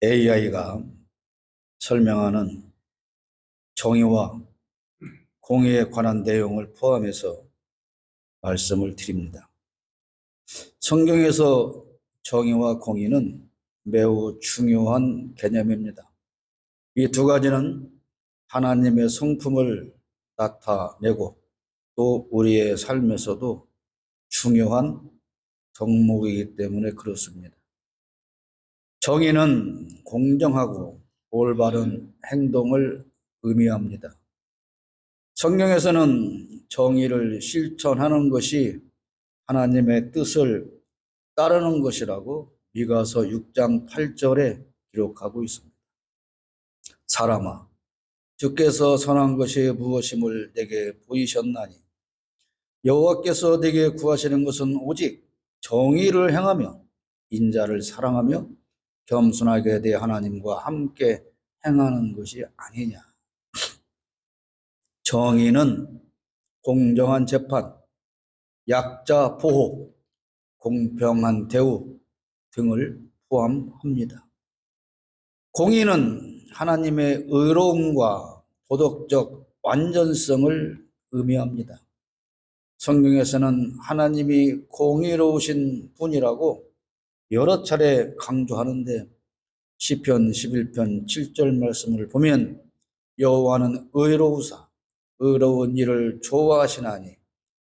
AI가 설명하는 정의와 공의에 관한 내용을 포함해서 말씀을 드립니다. 성경에서 정의와 공의는 매우 중요한 개념입니다. 이 두 가지는 하나님의 성품을 나타내고 또 우리의 삶에서도 중요한 덕목이기 때문에 그렇습니다. 정의는 공정하고 올바른 행동을 의미합니다. 성경에서는 정의를 실천하는 것이 하나님의 뜻을 따르는 것이라고 미가서 6장 8절에 기록하고 있습니다. 사람아, 주께서 선한 것이 무엇임을 내게 보이셨나니 여호와께서 내게 구하시는 것은 오직 정의를 행하며 인자를 사랑하며 겸손하게 대해 하나님과 함께 행하는 것이 아니냐. 정의는 공정한 재판, 약자 보호, 공평한 대우 등을 포함합니다. 공의는 하나님의 의로움과 도덕적 완전성을 의미합니다. 성경에서는 하나님이 공의로우신 분이라고 여러 차례 강조하는데 시편 11편 7절 말씀을 보면 여호와는 의로우사 의로운 일을 좋아하시나니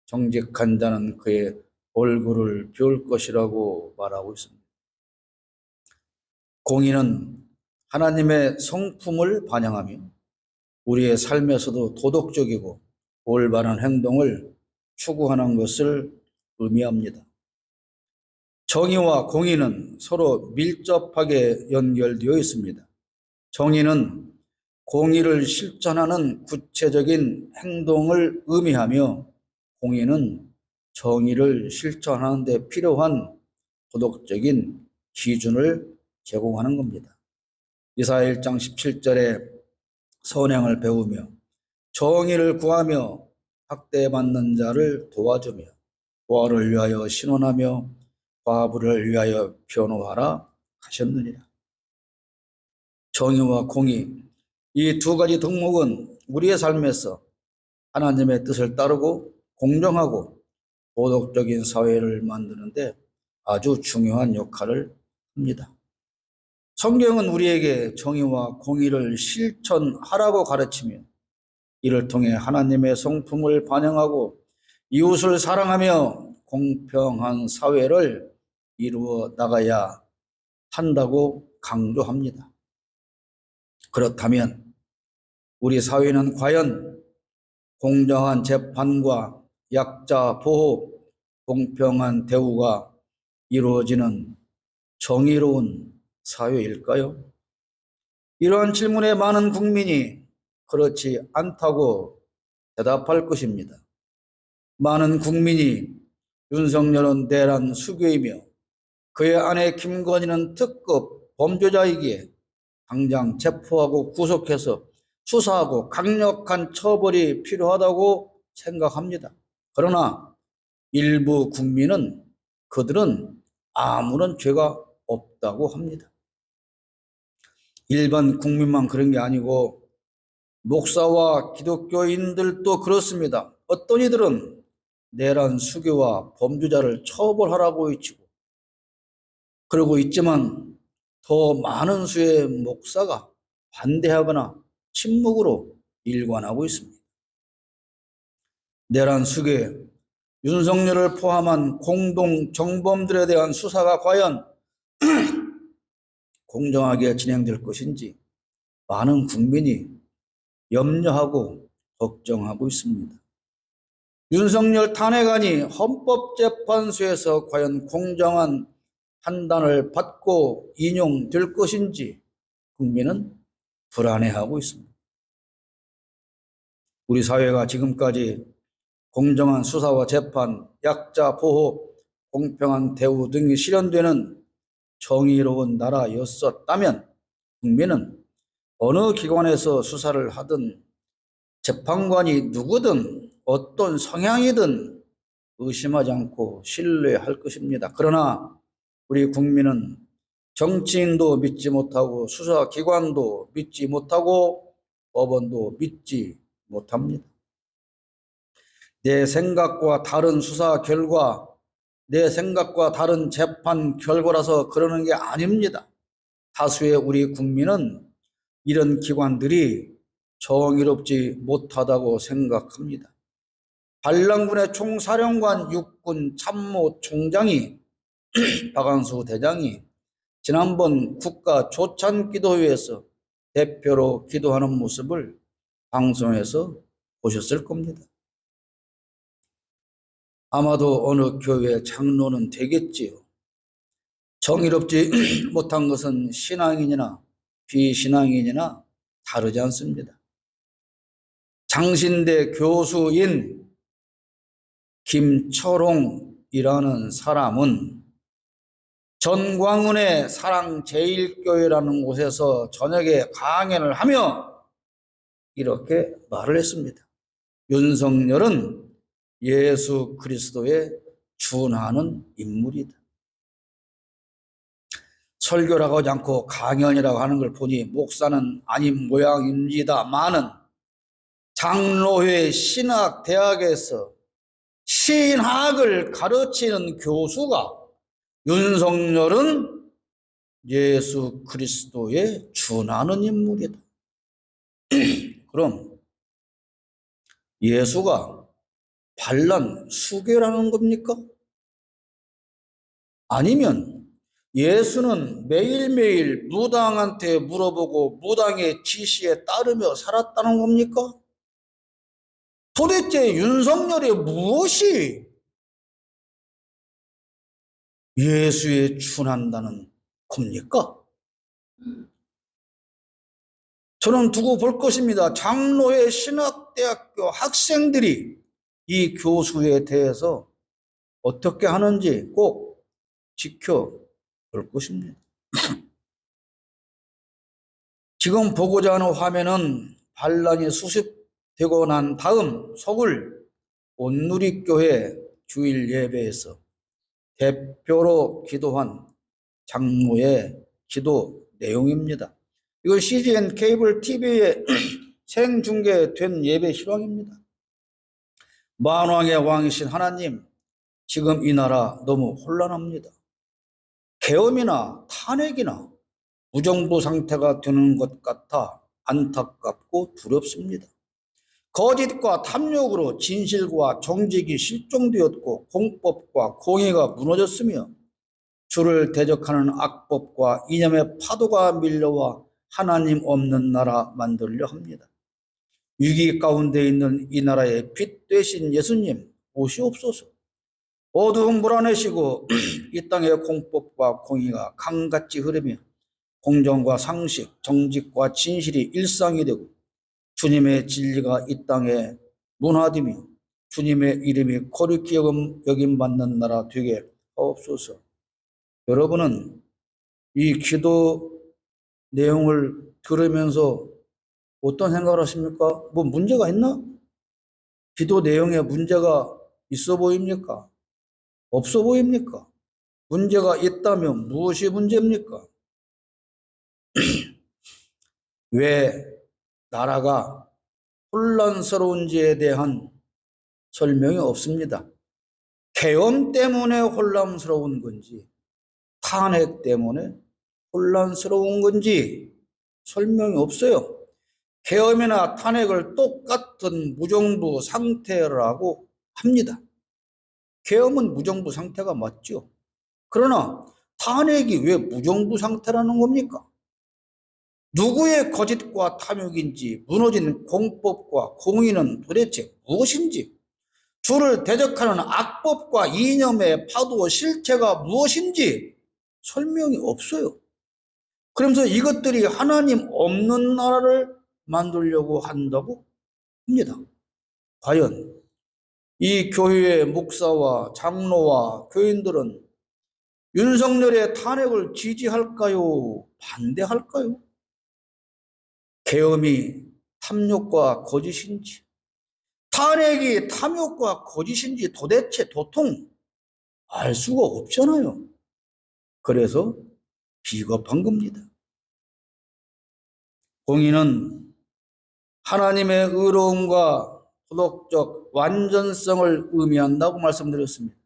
정직한 자는 그의 얼굴을 비울 것이라고 말하고 있습니다. 공의는 하나님의 성품을 반영하며 우리의 삶에서도 도덕적이고 올바른 행동을 추구하는 것을 의미합니다. 정의와 공의는 서로 밀접하게 연결되어 있습니다. 정의는 공의를 실천하는 구체적인 행동을 의미하며 공의는 정의를 실천하는 데 필요한 도덕적인 기준을 제공하는 겁니다. 이사야 1장 17절에 선행을 배우며 정의를 구하며 학대받는 자를 도와주며 고아를 위하여 신원하며 과부를 위하여 변호하라 하셨느니라. 정의와 공의, 이 두 가지 덕목은 우리의 삶에서 하나님의 뜻을 따르고 공정하고 도덕적인 사회를 만드는데 아주 중요한 역할을 합니다. 성경은 우리에게 정의와 공의를 실천하라고 가르치며 이를 통해 하나님의 성품을 반영하고 이웃을 사랑하며 공평한 사회를 이루어 나가야 한다고 강조합니다. 그렇다면 우리 사회는 과연 공정한 재판과 약자 보호, 공평한 대우가 이루어지는 정의로운 사회일까요? 이러한 질문에 많은 국민이 그렇지 않다고 대답할 것입니다. 많은 국민이 윤석열은 내란 수괴이며 그의 아내 김건희는 특급 범죄자이기에 당장 체포하고 구속해서 수사하고 강력한 처벌이 필요하다고 생각합니다. 그러나 일부 국민은 그들은 아무런 죄가 없다고 합니다. 일반 국민만 그런 게 아니고 목사와 기독교인들도 그렇습니다. 어떤 이들은 내란 수괴와 범죄자를 처벌하라고 외치고 그러고 있지만 더 많은 수의 목사가 반대하거나 침묵으로 일관하고 있습니다. 내란 수괴, 윤석열을 포함한 공동 정범들에 대한 수사가 과연 공정하게 진행될 것인지 많은 국민이 염려하고 걱정하고 있습니다. 윤석열 탄핵안이 헌법재판소에서 과연 공정한 판단을 받고 인용될 것인지 국민은 불안해하고 있습니다. 우리 사회가 지금까지 공정한 수사와 재판, 약자 보호, 공평한 대우 등이 실현되는 정의로운 나라였었다면 국민은 어느 기관에서 수사를 하든 재판관이 누구든 어떤 성향이든 의심하지 않고 신뢰할 것입니다. 그러나 우리 국민은 정치인도 믿지 못하고 수사기관도 믿지 못하고 법원도 믿지 못합니다. 내 생각과 다른 수사 결과, 내 생각과 다른 재판 결과라서 그러는 게 아닙니다. 다수의 우리 국민은 이런 기관들이 정의롭지 못하다고 생각합니다. 반란군의 총사령관 육군 참모총장이 박한수 대장이 지난번 국가조찬기도회에서 대표로 기도하는 모습을 방송에서 보셨을 겁니다. 아마도 어느 교회 장로는 되겠지요. 정의롭지 못한 것은 신앙인이나 비신앙인이나 다르지 않습니다. 장신대 교수인 김철홍이라는 사람은 전광훈의 사랑제일교회라는 곳에서 저녁에 강연을 하며 이렇게 말을 했습니다. 윤석열은 예수 그리스도에 준하는 인물이다. 설교라고 하지 않고 강연이라고 하는 걸 보니 목사는 아닌 모양입니다만은 장로회 신학대학에서 신학을 가르치는 교수가 윤석열은 예수 그리스도에 준하는 인물이다. 그럼 예수가 반란 수괴라는 겁니까? 아니면 예수는 매일매일 무당한테 물어보고 무당의 지시에 따르며 살았다는 겁니까? 도대체 윤석열의 무엇이 예수에 준한다는 겁니까? 저는 두고 볼 것입니다. 장로회 신학대학교 학생들이 이 교수에 대해서 어떻게 하는지 꼭 지켜볼 것입니다. 지금 보고자 하는 화면은 반란이 수습되고 난 다음 서울 온누리교회 주일 예배에서 대표로 기도한 장로의 기도 내용입니다. 이건 CGN 케이블 TV에 생중계된 예배 실황입니다. 만왕의 왕이신 하나님, 지금 이 나라 너무 혼란합니다. 계엄이나 탄핵이나 무정부 상태가 되는 것 같아 안타깝고 두렵습니다. 거짓과 탐욕으로 진실과 정직이 실종되었고 공법과 공의가 무너졌으며 주를 대적하는 악법과 이념의 파도가 밀려와 하나님 없는 나라 만들려 합니다. 위기 가운데 있는 이 나라의 빛 되신 예수님 오시옵소서. 어두움 몰아내시고 이 땅의 공법과 공의가 강같이 흐르며 공정과 상식, 정직과 진실이 일상이 되고 주님의 진리가 이 땅에 문화되며 주님의 이름이 거룩히 여김받는 나라 되게 하옵소서. 여러분은 이 기도 내용을 들으면서 어떤 생각을 하십니까? 뭐 문제가 있나? 기도 내용에 문제가 있어 보입니까? 없어 보입니까? 문제가 있다면 무엇이 문제입니까? 왜 나라가 혼란스러운지에 대한 설명이 없습니다. 계엄 때문에 혼란스러운 건지 탄핵 때문에 혼란스러운 건지 설명이 없어요. 계엄이나 탄핵을 똑같은 무정부 상태라고 합니다. 계엄은 무정부 상태가 맞죠. 그러나 탄핵이 왜 무정부 상태라는 겁니까? 누구의 거짓과 탐욕인지 무너진 공법과 공의는 도대체 무엇인지 주를 대적하는 악법과 이념의 파도 실체가 무엇인지 설명이 없어요. 그러면서 이것들이 하나님 없는 나라를 만들려고 한다고 합니다. 과연 이 교회의 목사와 장로와 교인들은 윤석열의 탄핵을 지지할까요? 반대할까요? 계엄이 탐욕과 거짓인지, 탄핵이 탐욕과 거짓인지 도대체 도통 알 수가 없잖아요. 그래서 비겁한 겁니다. 공의는 하나님의 의로움과 도덕적 완전성을 의미한다고 말씀드렸습니다.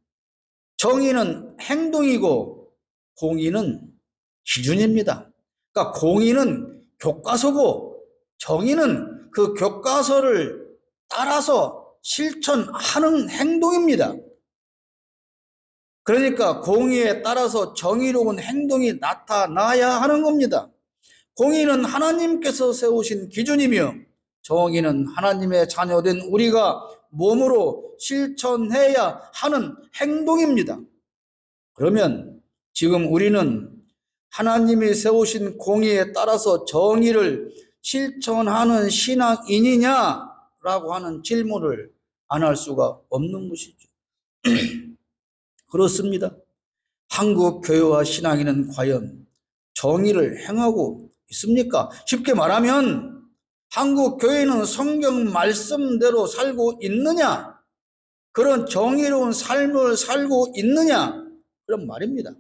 정의는 행동이고 공의는 기준입니다. 그러니까 공의는 교과서고 정의는 그 교과서를 따라서 실천하는 행동입니다. 그러니까 공의에 따라서 정의로운 행동이 나타나야 하는 겁니다. 공의는 하나님께서 세우신 기준이며 정의는 하나님의 자녀된 우리가 몸으로 실천해야 하는 행동입니다. 그러면 지금 우리는 하나님이 세우신 공의에 따라서 정의를 실천하는 신앙인이냐라고 하는 질문을 안 할 수가 없는 것이죠. 그렇습니다. 한국 교회와 신앙인은 과연 정의를 행하고 있습니까? 쉽게 말하면 한국 교회는 성경 말씀대로 살고 있느냐? 그런 정의로운 삶을 살고 있느냐? 그런 말입니다.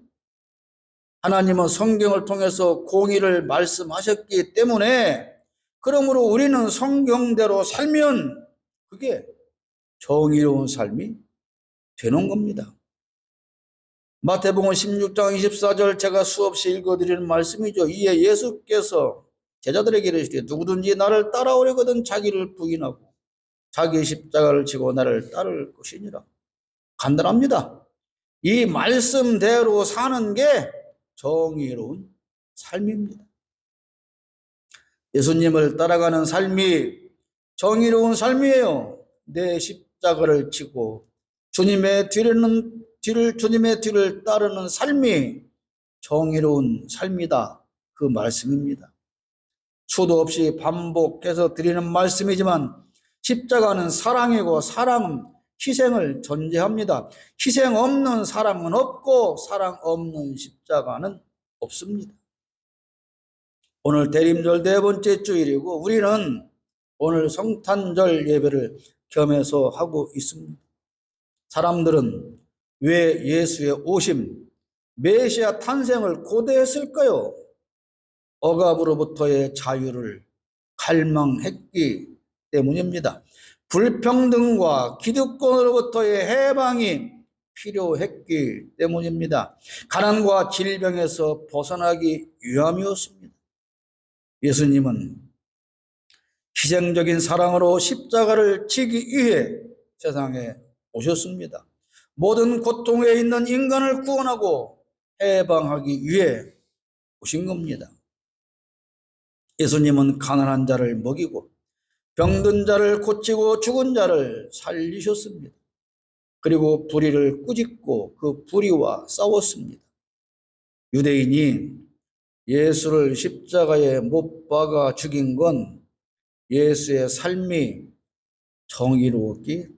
하나님은 성경을 통해서 공의를 말씀하셨기 때문에 그러므로 우리는 성경대로 살면 그게 정의로운 삶이 되는 겁니다. 마태복음 16장 24절 제가 수없이 읽어드리는 말씀이죠. 이에 예수께서 제자들에게 이르시되 누구든지 나를 따라오려거든 자기를 부인하고 자기 십자가를 지고 나를 따를 것이니라. 간단합니다. 이 말씀대로 사는 게 정의로운 삶입니다. 예수님을 따라가는 삶이 정의로운 삶이에요. 내 십자가를 지고 주님의 뒤를 따르는 삶이 정의로운 삶이다. 그 말씀입니다. 수도 없이 반복해서 드리는 말씀이지만 십자가는 사랑이고 사랑은 희생을 전제합니다. 희생 없는 사랑은 없고 사랑 없는 십자가는 없습니다. 오늘 대림절 네 번째 주일이고 우리는 오늘 성탄절 예배를 겸해서 하고 있습니다. 사람들은 왜 예수의 오심, 메시아 탄생을 고대했을까요? 억압으로부터의 자유를 갈망했기 때문입니다. 불평등과 기득권으로부터의 해방이 필요했기 때문입니다. 가난과 질병에서 벗어나기 위함이었습니다. 예수님은 희생적인 사랑으로 십자가를 지기 위해 세상에 오셨습니다. 모든 고통에 있는 인간을 구원하고 해방하기 위해 오신 겁니다. 예수님은 가난한 자를 먹이고 병든 자를 고치고 죽은 자를 살리셨습니다. 그리고 불의를 꾸짖고 그 불의와 싸웠습니다. 유대인이 예수를 십자가에 못 박아 죽인 건 예수의 삶이 정의로웠기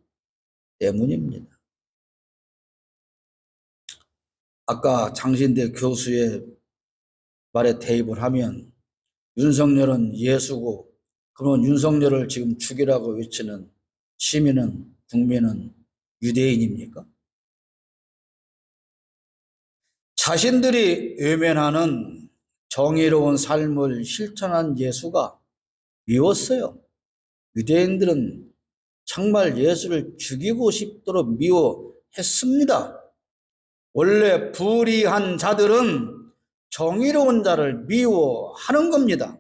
때문입니다. 아까 장신대 교수의 말에 대입을 하면 윤석열은 예수고 그러면 윤석열을 지금 죽이라고 외치는 시민은 국민은 유대인입니까? 자신들이 외면하는 정의로운 삶을 실천한 예수가 미웠어요. 유대인들은 정말 예수를 죽이고 싶도록 미워했습니다. 원래 불의한 자들은 정의로운 자를 미워하는 겁니다.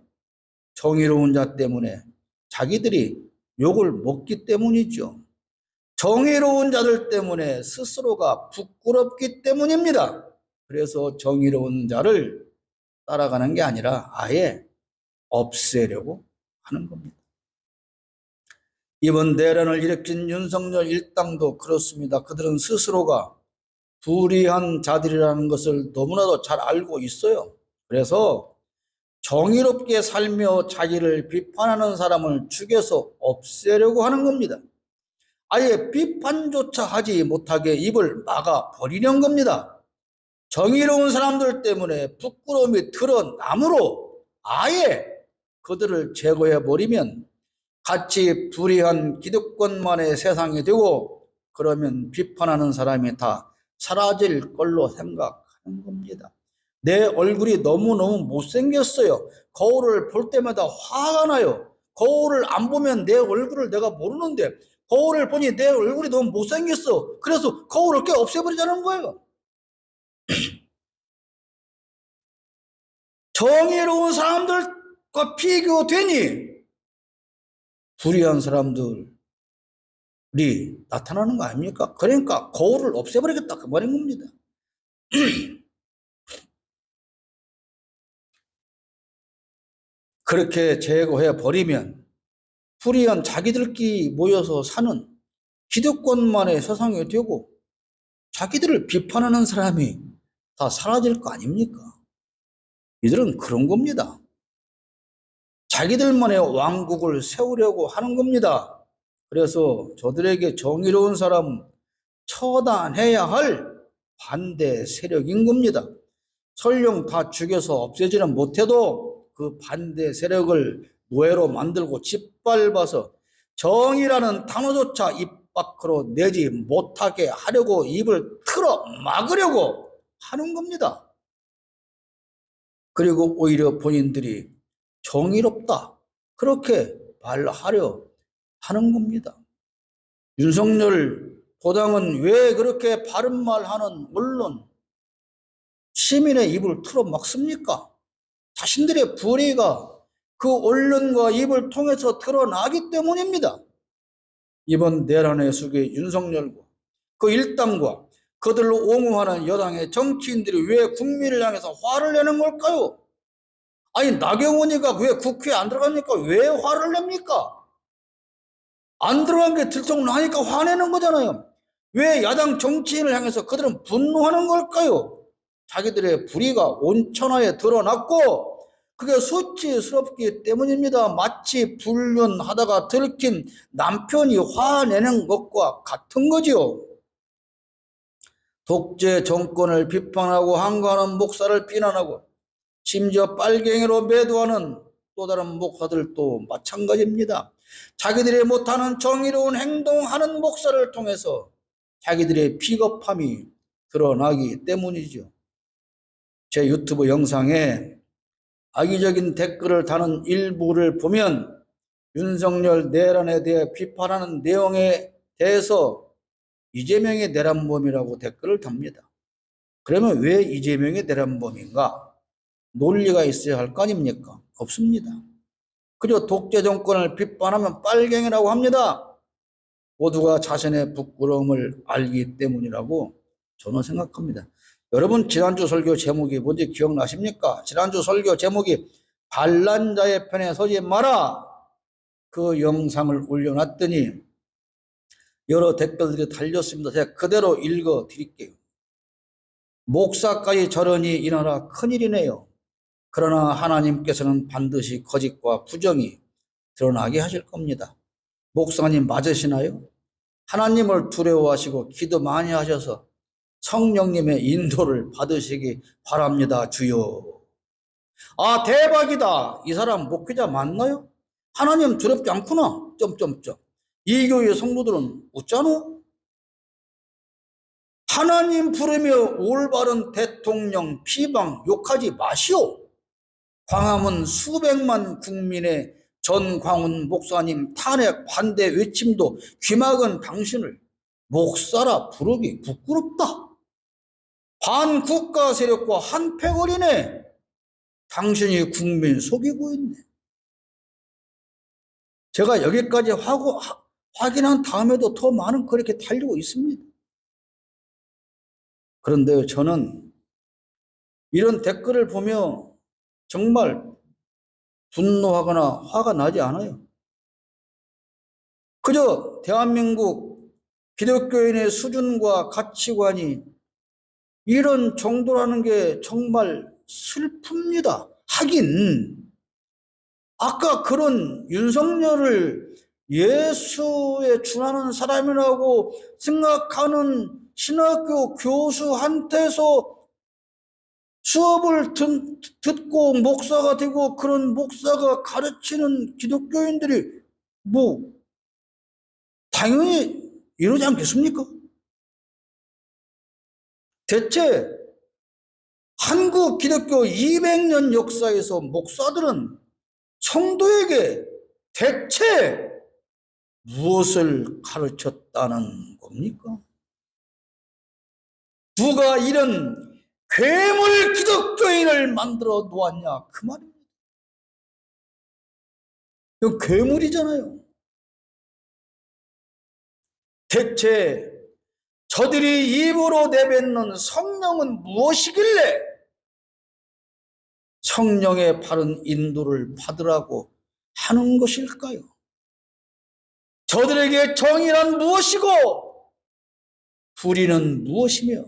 정의로운 자 때문에 자기들이 욕을 먹기 때문이죠. 정의로운 자들 때문에 스스로가 부끄럽기 때문입니다. 그래서 정의로운 자를 따라가는 게 아니라 아예 없애려고 하는 겁니다. 이번 내란을 일으킨 윤석열 일당도 그렇습니다. 그들은 스스로가 불의한 자들이라는 것을 너무나도 잘 알고 있어요. 그래서 정의롭게 살며 자기를 비판하는 사람을 죽여서 없애려고 하는 겁니다. 아예 비판조차 하지 못하게 입을 막아버리는 겁니다. 정의로운 사람들 때문에 부끄러움이 드러나므로 아예 그들을 제거해버리면 같이 불의한 기득권만의 세상이 되고 그러면 비판하는 사람이 다 사라질 걸로 생각하는 겁니다. 내 얼굴이 너무너무 못생겼어요. 거울을 볼 때마다 화가 나요. 거울을 안 보면 내 얼굴을 내가 모르는데 거울을 보니 내 얼굴이 너무 못생겼어. 그래서 거울을 깨 없애버리자는 거예요. 정의로운 사람들과 비교되니 불의한 사람들이 나타나는 거 아닙니까? 그러니까 거울을 없애버리겠다 그 말인 겁니다. 그렇게 제거해 버리면 불의한 자기들끼리 모여서 사는 기득권만의 세상이 되고 자기들을 비판하는 사람이 다 사라질 거 아닙니까? 이들은 그런 겁니다. 자기들만의 왕국을 세우려고 하는 겁니다. 그래서 저들에게 정의로운 사람 처단해야 할 반대 세력인 겁니다. 설령 다 죽여서 없애지는 못해도 그 반대 세력을 노예로 만들고 짓밟아서 정의라는 단어조차 입 밖으로 내지 못하게 하려고 입을 틀어 막으려고 하는 겁니다. 그리고 오히려 본인들이 정의롭다 그렇게 말하려 하는 겁니다. 윤석열 도당은 왜 그렇게 바른 말하는 언론, 시민의 입을 틀어 막습니까? 자신들의 불의가 그 언론과 입을 통해서 드러나기 때문입니다. 이번 내란의 수괴 윤석열과 그 일당과 그들로 옹호하는 여당의 정치인들이 왜 국민을 향해서 화를 내는 걸까요? 아니 나경원이가 왜 국회에 안 들어갑니까? 왜 화를 냅니까? 안 들어간 게 들통나니까 화내는 거잖아요. 왜 야당 정치인을 향해서 그들은 분노하는 걸까요? 자기들의 불의가 온천하에 드러났고 그게 수치스럽기 때문입니다. 마치 불륜하다가 들킨 남편이 화내는 것과 같은 거지요. 독재 정권을 비판하고 항거하는 목사를 비난하고 심지어 빨갱이로 매도하는 또 다른 목사들도 마찬가지입니다. 자기들이 못하는 정의로운 행동하는 목사를 통해서 자기들의 비겁함이 드러나기 때문이죠. 제 유튜브 영상에 악의적인 댓글을 다는 일부를 보면 윤석열 내란에 대해 비판하는 내용에 대해서 이재명의 내란범이라고 댓글을 답니다. 그러면 왜 이재명의 내란범인가? 논리가 있어야 할 거 아닙니까? 없습니다. 그리고 독재 정권을 비판하면 빨갱이라고 합니다. 모두가 자신의 부끄러움을 알기 때문이라고 저는 생각합니다. 여러분 지난주 설교 제목이 뭔지 기억나십니까? 지난주 설교 제목이 반란자의 편에 서지 마라. 그 영상을 올려놨더니 여러 댓글들이 달렸습니다. 제가 그대로 읽어 드릴게요. 목사까지 저러니 이 나라 큰일이네요. 그러나 하나님께서는 반드시 거짓과 부정이 드러나게 하실 겁니다. 목사님 맞으시나요? 하나님을 두려워하시고 기도 많이 하셔서 성령님의 인도를 받으시기 바랍니다. 주여. 아 대박이다. 이 사람 목회자 맞나요? 하나님 두렵지 않구나. 점점점. 이 교회 성도들은 웃잖아. 하나님 부르며 올바른 대통령 비방 욕하지 마시오. 광화문 수백만 국민의 전광훈 목사님 탄핵 반대 외침도 귀막은 당신을 목사라 부르기 부끄럽다. 반국가 세력과 한패거리네. 당신이 국민 속이고 있네. 제가 여기까지 확인한 다음에도 더 많은 그렇게 달리고 있습니다. 그런데 저는 이런 댓글을 보며 정말 분노하거나 화가 나지 않아요. 그저 대한민국 기독교인의 수준과 가치관이 이런 정도라는 게 정말 슬픕니다. 하긴 아까 그런 윤석열을 예수에 준하는 사람이라고 생각하는 신학교 교수한테서 수업을 듣고 목사가 되고 그런 목사가 가르치는 기독교인들이 뭐 당연히 이러지 않겠습니까? 대체 한국 기독교 200년 역사에서 목사들은 성도에게 대체 무엇을 가르쳤다는 겁니까? 누가 이런 괴물 기독교인을 만들어 놓았냐 그 말입니다. 이거 괴물이잖아요. 대체 저들이 입으로 내뱉는 성령은 무엇이길래 성령의 바른 인도를 받으라고 하는 것일까요? 저들에게 정의란 무엇이고 불의는 무엇이며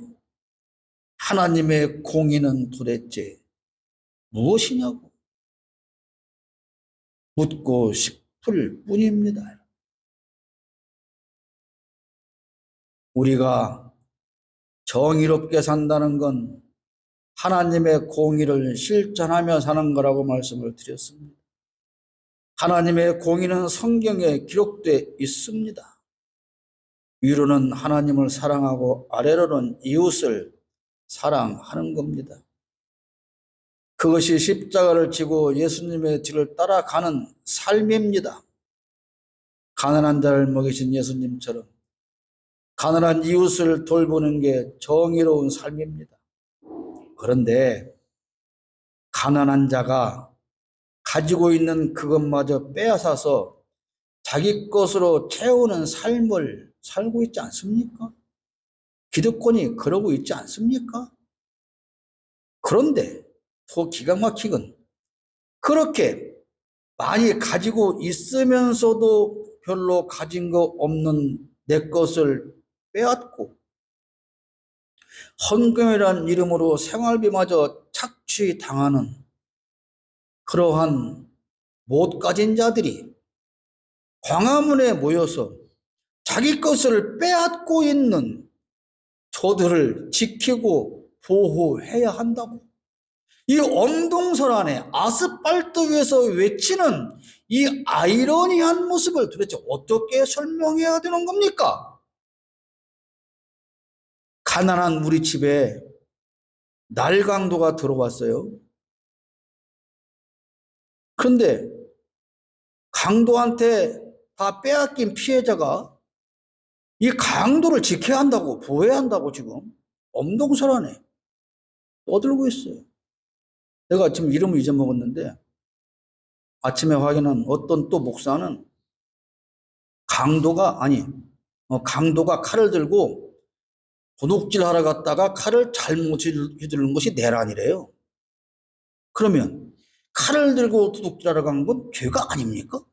하나님의 공의는 도대체 무엇이냐고 묻고 싶을 뿐입니다. 우리가 정의롭게 산다는 건 하나님의 공의를 실천하며 사는 거라고 말씀을 드렸습니다. 하나님의 공의는 성경에 기록되어 있습니다. 위로는 하나님을 사랑하고 아래로는 이웃을 사랑하는 겁니다. 그것이 십자가를 지고 예수님의 뒤를 따라가는 삶입니다. 가난한 자를 먹이신 예수님처럼 가난한 이웃을 돌보는 게 정의로운 삶입니다. 그런데 가난한 자가 가지고 있는 그것마저 빼앗아서 자기 것으로 채우는 삶을 살고 있지 않습니까? 기득권이 그러고 있지 않습니까? 그런데 더 기가 막히건 그렇게 많이 가지고 있으면서도 별로 가진 거 없는 내 것을 빼앗고 헌금이란 이름으로 생활비마저 착취당하는 그러한 못 가진 자들이 광화문에 모여서 자기 것을 빼앗고 있는 저들을 지키고 보호해야 한다고. 이 엄동설안에 아스팔트 위에서 외치는 이 아이러니한 모습을 도대체 어떻게 설명해야 되는 겁니까? 가난한 우리 집에 날강도가 들어왔어요. 그런데 강도한테 다 빼앗긴 피해자가 이 강도를 지켜야 한다고, 보호해야 한다고 지금 엄동설안에 떠들고 있어요. 내가 지금 이름을 잊어먹었는데 아침에 확인한 어떤 또 목사는 강도가 칼을 들고 도둑질 하러 갔다가 칼을 잘못 휘두른 것이 내란이래요. 그러면 칼을 들고 도둑질하러 간 건 죄가 아닙니까?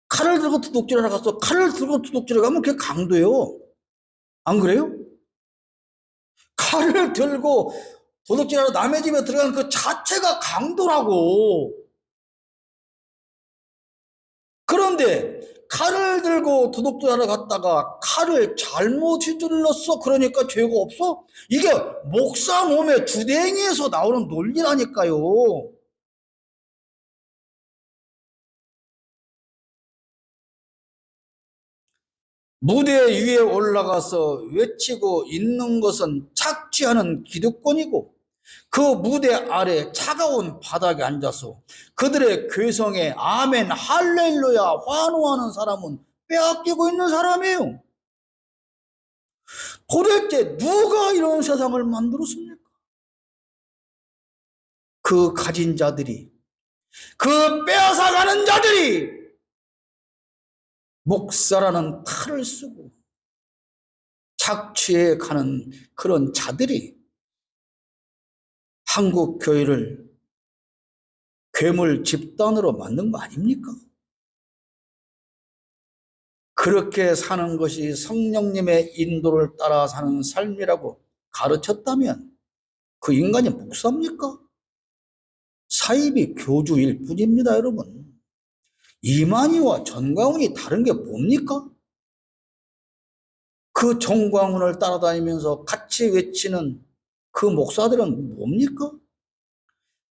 칼을 들고 도둑질하러 가서 칼을 들고 도둑질하러 가면 그게 강도예요. 안 그래요? 칼을 들고 도둑질하러 남의 집에 들어가는 그 자체가 강도라고. 그런데 칼을 들고 도둑질하러 갔다가 칼을 잘못 휘둘렀어. 그러니까 죄가 없어? 이게 목사 몸의 주댕이에서 나오는 논리라니까요. 무대 위에 올라가서 외치고 있는 것은 착취하는 기득권이고 그 무대 아래 차가운 바닥에 앉아서 그들의 괴성에 아멘 할렐루야 환호하는 사람은 빼앗기고 있는 사람이에요. 도대체 누가 이런 세상을 만들었습니까? 그 가진 자들이, 그 빼앗아가는 자들이 목사라는 탈을 쓰고 착취해 가는 그런 자들이 한국 교회를 괴물 집단으로 만든 거 아닙니까? 그렇게 사는 것이 성령님의 인도를 따라 사는 삶이라고 가르쳤다면 그 인간이 목사입니까? 사이비 교주일 뿐입니다, 여러분. 이만희와 전광훈이 다른 게 뭡니까? 그 전광훈을 따라다니면서 같이 외치는 그 목사들은 뭡니까?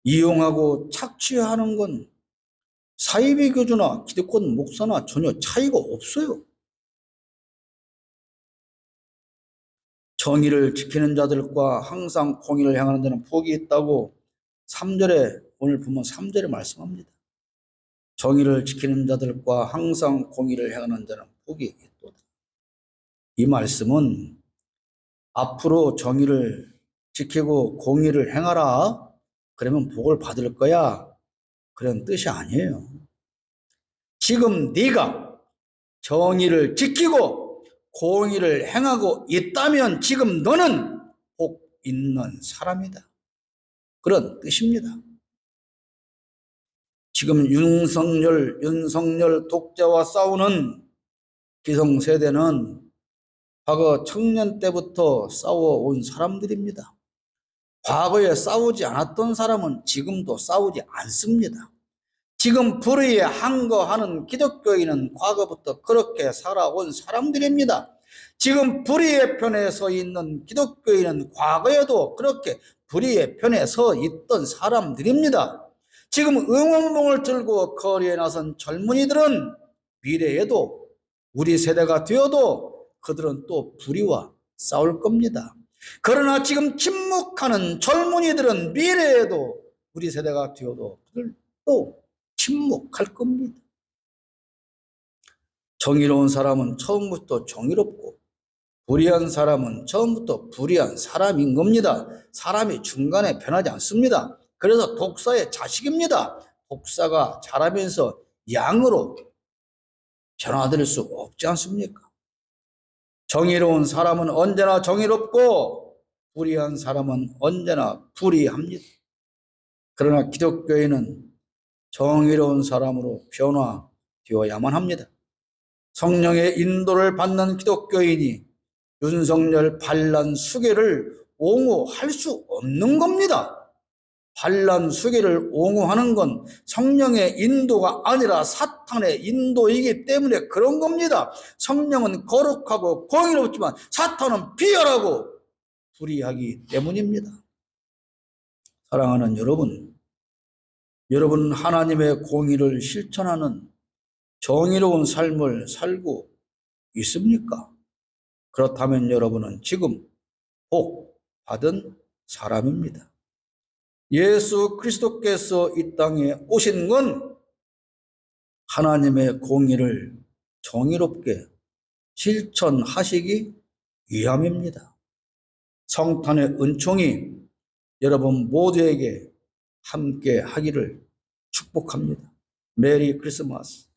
이용하고 착취하는 건 사이비 교주나 기득권 목사나 전혀 차이가 없어요. 정의를 지키는 자들과 항상 공의를 행하는 자는 복이 있다고 3절에 오늘 보면 3절에 말씀합니다. 정의를 지키는 자들과 항상 공의를 행하는 자는 복이 있도다. 이 말씀은 앞으로 정의를 지키고 공의를 행하라. 그러면 복을 받을 거야. 그런 뜻이 아니에요. 지금 네가 정의를 지키고 공의를 행하고 있다면 지금 너는 복 있는 사람이다. 그런 뜻입니다. 지금 윤석열 독재와 싸우는 기성세대는 과거 청년 때부터 싸워온 사람들입니다. 과거에 싸우지 않았던 사람은 지금도 싸우지 않습니다. 지금 불의에 항거하는 기독교인은 과거부터 그렇게 살아온 사람들입니다. 지금 불의의 편에 서 있는 기독교인은 과거에도 그렇게 불의의 편에 서 있던 사람들입니다. 지금 응원봉을 들고 거리에 나선 젊은이들은 미래에도 우리 세대가 되어도 그들은 또 불의와 싸울 겁니다. 그러나 지금 침묵하는 젊은이들은 미래에도 우리 세대가 되어도 그들 또 침묵할 겁니다. 정의로운 사람은 처음부터 정의롭고 불의한 사람은 처음부터 불의한 사람인 겁니다. 사람이 중간에 변하지 않습니다. 그래서 독사의 자식입니다. 독사가 자라면서 양으로 변화될 수 없지 않습니까? 정의로운 사람은 언제나 정의롭고 불의한 사람은 언제나 불의합니다. 그러나 기독교인은 정의로운 사람으로 변화되어야만 합니다. 성령의 인도를 받는 기독교인이 윤석열 반란 수계를 옹호할 수 없는 겁니다. 반란 수계를 옹호하는 건 성령의 인도가 아니라 사탄의 인도이기 때문에 그런 겁니다. 성령은 거룩하고 공의롭지만 사탄은 비열하고 불의하기 때문입니다. 사랑하는 여러분 하나님의 공의를 실천하는 정의로운 삶을 살고 있습니까? 그렇다면 여러분은 지금 복 받은 사람입니다. 예수 그리스도께서 이 땅에 오신 건 하나님의 공의를 정의롭게 실천하시기 위함입니다. 성탄의 은총이 여러분 모두에게 함께 하기를 축복합니다. 메리 크리스마스.